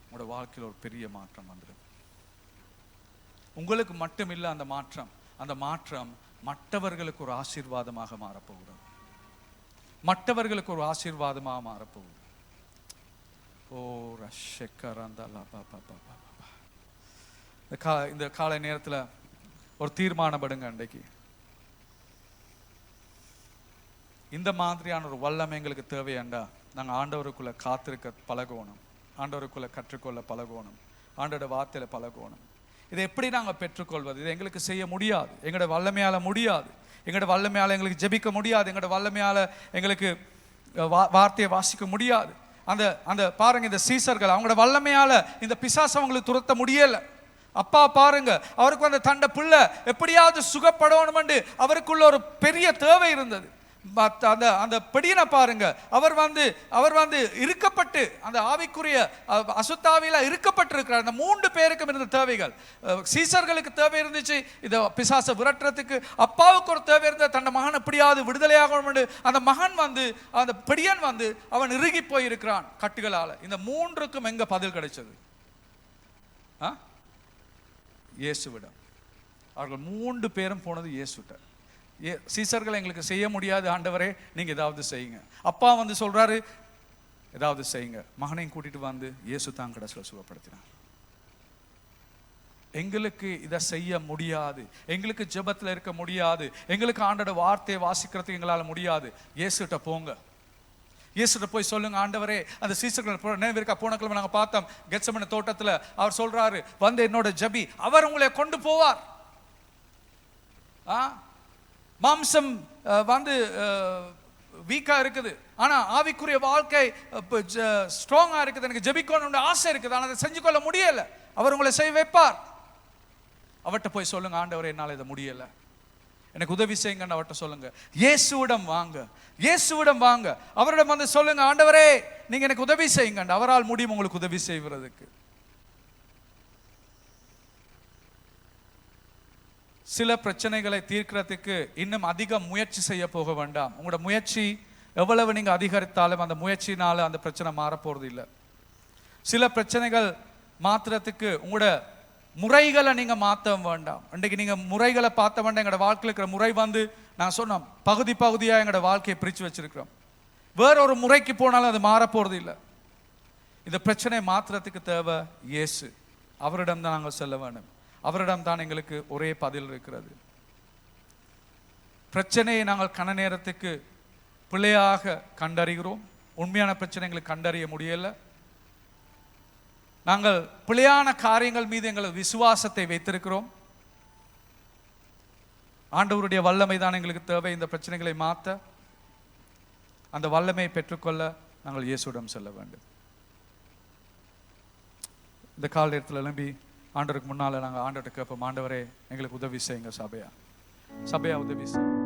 உங்களோட வாழ்க்கையில் ஒரு பெரிய மாற்றம் வந்துடும். உங்களுக்கு மட்டும் இல்லை அந்த மாற்றம் மற்றவர்களுக்கு ஒரு ஆசீர்வாதமாக மாறப்போகிறது. மற்றவர்களுக்கு ஒரு ஆசீர்வாதமாக மாறப்போகுது. ஓ ரஷக்கரந்தலா இந்த காலை நேரத்தில் ஒரு தீர்மானப்படுங்க. அன்றைக்கு இந்த மாதிரியான ஒரு வல்லமை எங்களுக்கு தேவையாண்டா நாங்கள் ஆண்டவருக்குள்ள காத்திருக்க பழகணும், ஆண்டவருக்குள்ள கற்றுக்கொள்ள பழகணும், ஆண்டோட வார்த்தையில பழகணும். இதை எப்படி நாங்கள் பெற்றுக்கொள்வது? இதை எங்களுக்கு செய்ய முடியாது, எங்களோட வல்லமையால முடியாது, எங்களோட வல்லமையால எங்களுக்கு ஜெபிக்க முடியாது, எங்களோட வல்லமையால எங்களுக்கு வார்த்தையை வாசிக்க முடியாது. அந்த பாருங்க, இந்த சீசர்கள் அவங்களோட வல்லமையால இந்த பிசாசு அவங்களுக்கு துரத்த முடியல. அப்பா பாருங்க, அவருக்கு அந்த தண்டை பிள்ளை எப்படியாவது சுகப்படணும்னு அவருக்குள்ள ஒரு பெரிய தேவை இருந்தது. அந்த பெடியனை பாருங்க, அவர் வந்து இருக்கப்பட்டு அந்த ஆவிக்குரிய அசுத்தாவில இருக்கப்பட்டிருக்கிறார். அந்த 3 பேருக்கும் இருந்த தேவைகள், சீசர்களுக்கு தேவை இருந்துச்சு இதை பிசாசை விரட்டுறதுக்கு, அப்பாவுக்கு ஒரு தேவை இருந்த தன் மகன் எப்படியாவது விடுதலையாகணும். அந்த மகன் அந்த பெடியன் அவன் இறுகி போயிருக்கிறான் கட்டுகளால. இந்த 3க்கும் எங்க பதில் கிடைச்சது? இயேசுவிடம். அவர்கள் 3 பேரும் போனது இயேசுட்ட. சீசர்கள் எங்களுக்கு செய்ய முடியாது ஆண்டவரே, நீங்க ஏதாவது செய்யுங்க. அப்பா சொல்றாரு ஏதாவது செய்யுங்க. மகனையும் கூட்டிட்டு இயேசு தான் கடைசியில் சுகப்படுத்தினார். எங்களுக்கு இதை செய்ய முடியாது, எங்களுக்கு ஜெபத்தில் இருக்க முடியாது, எங்களுக்கு ஆண்டோட வார்த்தையை வாசிக்கிறதுக்கு எங்களால் முடியாது. இயேசுகிட்ட போங்க, இயேசுகிட்ட போய் சொல்லுங்க. ஆண்டவரே, அந்த சீசர்கள் நினைவிருக்கா, போன கிழமை நாங்கள் பார்த்தோம் கெத்செமனே தோட்டத்தில் அவர் சொல்றாரு, என்னோட ஜபி, அவர் உங்களை கொண்டு போவார். மாம்சம் வீக்கா இருக்குது, ஆனா ஆவிக்குரிய வாழ்க்கை ஸ்ட்ராங்கா இருக்குது, எனக்கு ஜெபிக்கணும்னு ஆசை இருக்குது, ஆனால் அதை செஞ்சு கொள்ள முடியல. அவர் உங்களை செய்ய வைப்பார். அவர்கிட்ட போய் சொல்லுங்க, ஆண்டவரே என்னால் இதை முடியல, எனக்கு உதவி செய்யுங்கன்னு அவர்கிட்ட சொல்லுங்க. இயேசுவிடம் வாங்க, அவரிடம் சொல்லுங்க, ஆண்டவரே நீங்க எனக்கு உதவி செய்யுங்க. அவரால் முடியும் உங்களுக்கு உதவி செய்வதற்கு. சில பிரச்சனைகளை தீர்க்கிறதுக்கு இன்னும் அதிக முயற்சி செய்ய போக வேண்டாம். உங்களோட முயற்சி எவ்வளவு நீங்க அதிகரித்தாலும் அந்த முயற்சினால அந்த பிரச்சனை மாறப்போறது இல்லை. சில பிரச்சனைகள் மாத்துறதுக்கு உங்களோட முறைகளை நீங்க மாற்ற வேண்டாம். இன்றைக்கு நீங்க முறைகளை பார்த்த வேண்டாம். எங்களோட வாழ்க்கையில் இருக்கிற முறை நான் சொன்னோம், பகுதியாக எங்களோட வாழ்க்கையை பிரித்து வச்சிருக்கிறோம். வேற ஒரு முறைக்கு போனாலும் அது மாறப்போறது இல்லை. இந்த பிரச்சனையை மாத்துறதுக்கு தேவை இயேசு. அவரிடம் தான் நாங்கள் செல்ல வேண்டும். அவரிடம் தான் எங்களுக்கு ஒரே பதில் இருக்கிறது. பிரச்சனையை நாங்கள் கன நேரத்துக்கு பிழையாக கண்டறிகிறோம். உண்மையான பிரச்சனை எங்களுக்கு கண்டறிய முடியல. நாங்கள் பிழையான காரியங்கள் மீது எங்கள் விசுவாசத்தை வைத்திருக்கிறோம். ஆண்டவருடைய வல்லமை தான் எங்களுக்கு தேவை. இந்த பிரச்சனைகளை மாற்ற அந்த வல்லமையை பெற்றுக்கொள்ள நாங்கள் இயேசுவிடம் செல்ல வேண்டும். இந்த கால நேரத்தில் எழும்பி ஆண்டவருக்கு முன்னால நாங்கள் ஆண்டவர்கிட்ட கேட்போம், ஆண்டவரே எங்களுக்கு உதவி செய்யுங்க, சபையா உதவி செய்யுங்க.